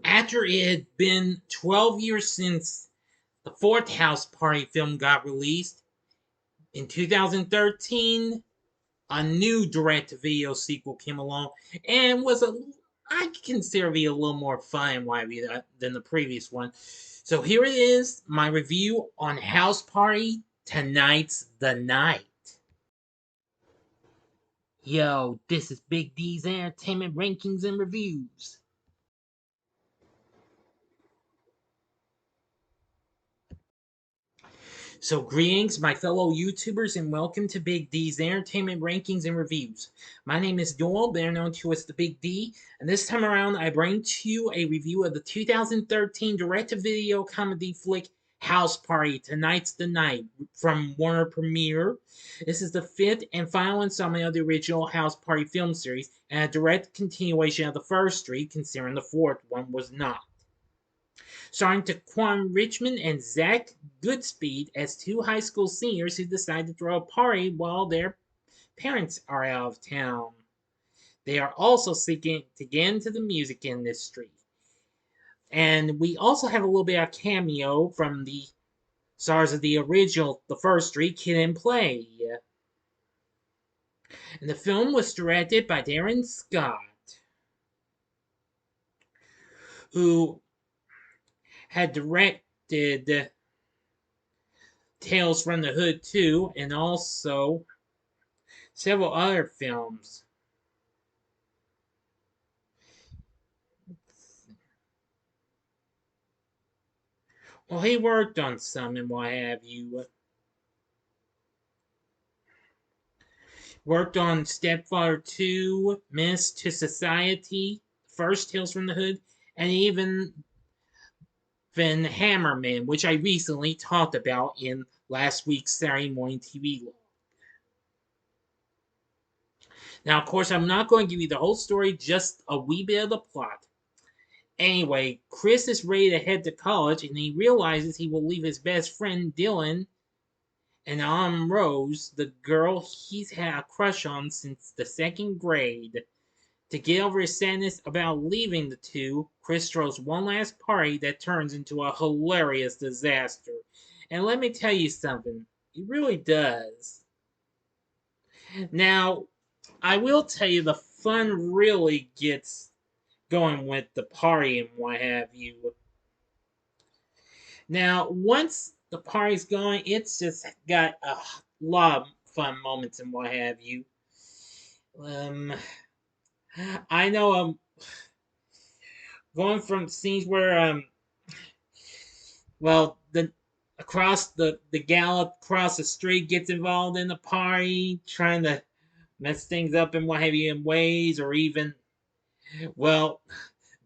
After it had been 12 years since the fourth House Party film got released, in 2013, a new direct-to-video sequel came along and I consider it a little more fun than the previous one. So here it is, my review on House Party, Tonight's the Night. Yo, this is Big D's Entertainment Rankings and Reviews. So, greetings, my fellow YouTubers, and welcome to Big D's Entertainment Rankings and Reviews. My name is Doyle, better known to as the Big D, and this time around I bring to you a review of the 2013 direct-to-video comedy flick House Party, Tonight's the Night, from Warner Premiere. This is the fifth and final installment of the original House Party film series, and a direct continuation of the first three, considering the fourth one was not. Starring Tequan Richmond and Zac Goodspeed as two high school seniors who decide to throw a party while their parents are out of town. They are also seeking to get into the music industry. And we also have a little bit of cameo from the stars of the first three, Kid and Play. And the film was directed by Darren Scott, who had directed Tales from the Hood 2 and also several other films. Well, he worked on some and what have you. Worked on Stepfather 2, Menace to Society, first Tales from the Hood, and even Van Hammerman, which I recently talked about in last week's Saturday Morning TV Log. Now, of course, I'm not going to give you the whole story, just a wee bit of the plot. Anyway, Chris is ready to head to college, and he realizes he will leave his best friend Dylan and Rose, the girl he's had a crush on since the second grade. To get over his sadness about leaving the two, Chris throws one last party that turns into a hilarious disaster. And let me tell you something, it really does. Now, I will tell you the fun really gets going with the party and what have you. Now, once the party's going, it's just got a lot of fun moments and what have you. Um, I know going from scenes where well the gal across the street gets involved in the party, trying to mess things up and what have you in ways, or even well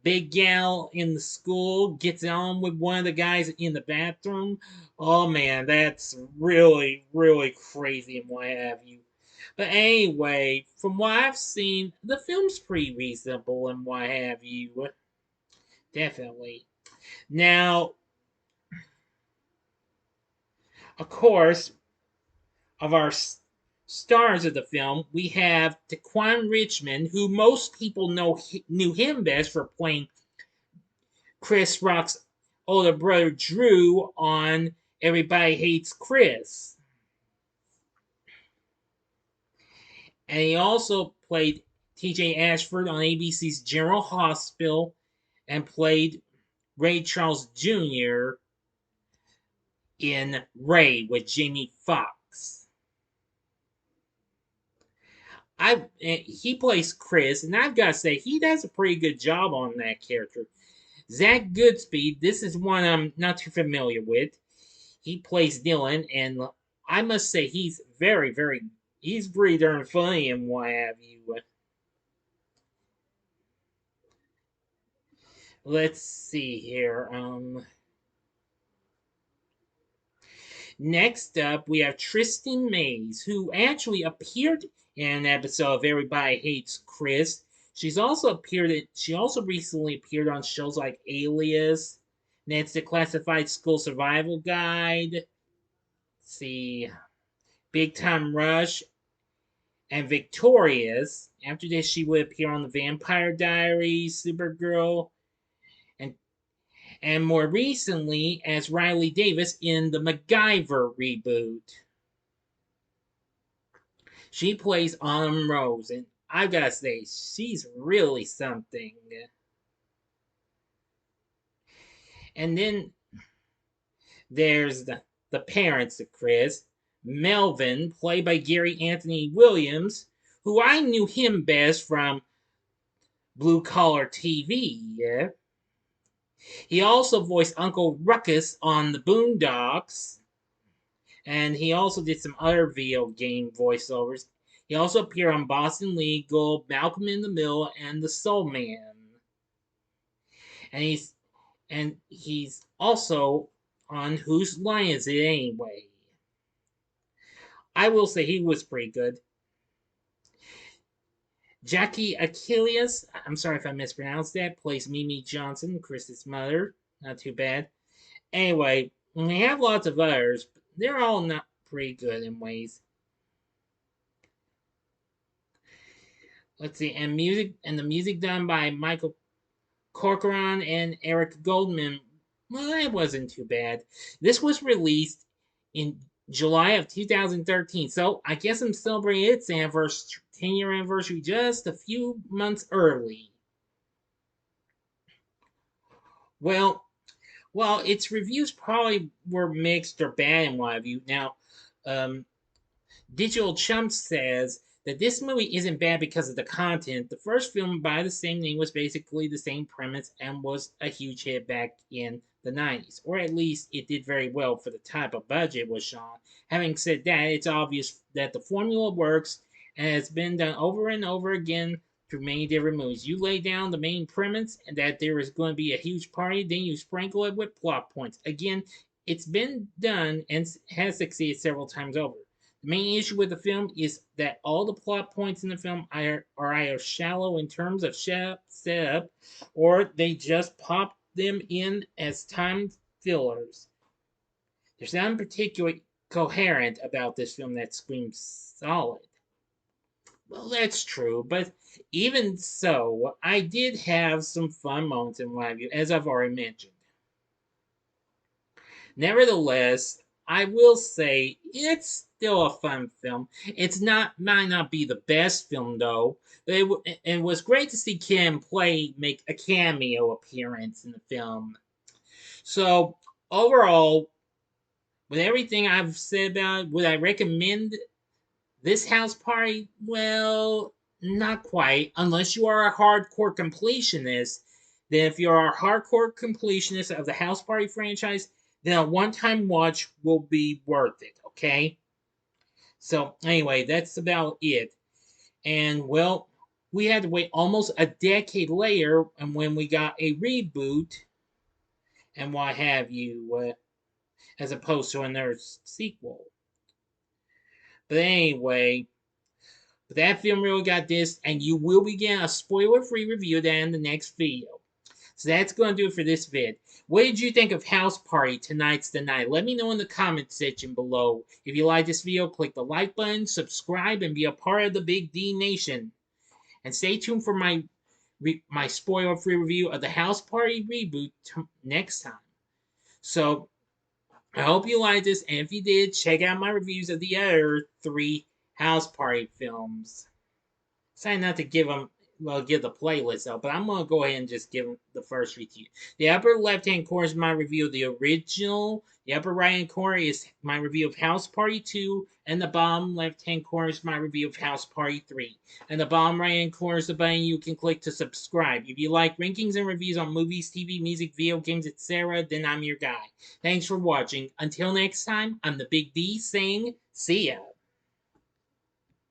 big gal in the school gets on with one of the guys in the bathroom. Oh man, that's really, really crazy and what have you. But anyway, from what I've seen, the film's pretty reasonable and what have you. Definitely. Now, of course, of our stars of the film, we have Tequan Richmond, who most people knew him best for playing Chris Rock's older brother Drew on Everybody Hates Chris. And he also played TJ Ashford on ABC's General Hospital and played Ray Charles Jr. in Ray with Jamie Foxx. He plays Chris, and I've got to say he does a pretty good job on that character. Zac Goodspeed, this is one I'm not too familiar with. He plays Dylan, and I must say he's he's pretty darn funny and what have you. Let's see here. Next up, we have Tristin Mays, who actually appeared in an episode of Everybody Hates Chris. She also recently appeared on shows like Alias, Ned's Declassified School Survival Guide. Let's see, Big Time Rush, and Victorious. After this, she would appear on The Vampire Diaries, Supergirl, and and more recently as Riley Davis in the MacGyver reboot. She plays Autumn Rose, and I gotta say, she's really something. And then there's the parents of Chris, Melvin, played by Gary Anthony Williams, who I knew him best from Blue Collar TV. Yeah? He also voiced Uncle Ruckus on the Boondocks, and he also did some other video game voiceovers. He also appeared on Boston Legal, Malcolm in the Middle, and The Soul Man. And he's also on Whose Line Is It Anyway? I will say he was pretty good. Jackie Achilles, I'm sorry if I mispronounced that, plays Mimi Johnson, Chris's mother. Not too bad. Anyway, we have lots of others, but they're all not pretty good in ways. Let's see, and the music done by Michael Corcoran and Eric Goldman. Well, that wasn't too bad. This was released in July of 2013, so I guess I'm celebrating its 10-year anniversary just a few months early. Well, its reviews probably were mixed or bad in my view. Now, um, Digital Chump says that this movie isn't bad because of the content. The first film by the same name was basically the same premise and was a huge hit back in the 90s, or at least it did very well for the type of budget it was shot. Having said that, it's obvious that the formula works and has been done over and over again through many different movies. You lay down the main premise and that there is going to be a huge party, then you sprinkle it with plot points. Again, it's been done and has succeeded several times over. The main issue with the film is that all the plot points in the film are either shallow in terms of setup, or they just pop them in as time fillers. There's nothing particularly coherent about this film that screams solid. Well, that's true, but even so, I did have some fun moments in my view, as I've already mentioned. Nevertheless, I will say it's still a fun film. It's might not be the best film though. But it was great to see Kim make a cameo appearance in the film. So overall, with everything I've said about it, would I recommend this house party? Well, not quite, unless you are a hardcore completionist. Then, if you're a hardcore completionist of the House Party franchise, then a one-time watch will be worth it. Okay. So anyway, that's about it. And well, we had to wait almost a decade later, and when we got a reboot and what have you, as opposed to another sequel. But anyway, but that film really got this, and you will be getting a spoiler-free review of that in the next video. So that's going to do it for this vid. What did you think of House Party Tonight's the Night? Let me know in the comment section below. If you like this video, click the like button, subscribe, and be a part of the Big D Nation. And stay tuned for my spoiler-free review of the House Party reboot next time. So, I hope you liked this, and if you did, check out my reviews of the other 3 House Party films. Decided not to give the playlist out, but I'm going to go ahead and just give the first review. The upper left-hand corner is my review of the original. The upper right-hand corner is my review of House Party 2. And the bottom left-hand corner is my review of House Party 3. And the bottom right-hand corner is the button you can click to subscribe. If you like rankings and reviews on movies, TV, music, video games, etc., then I'm your guy. Thanks for watching. Until next time, I'm the Big D saying, see ya.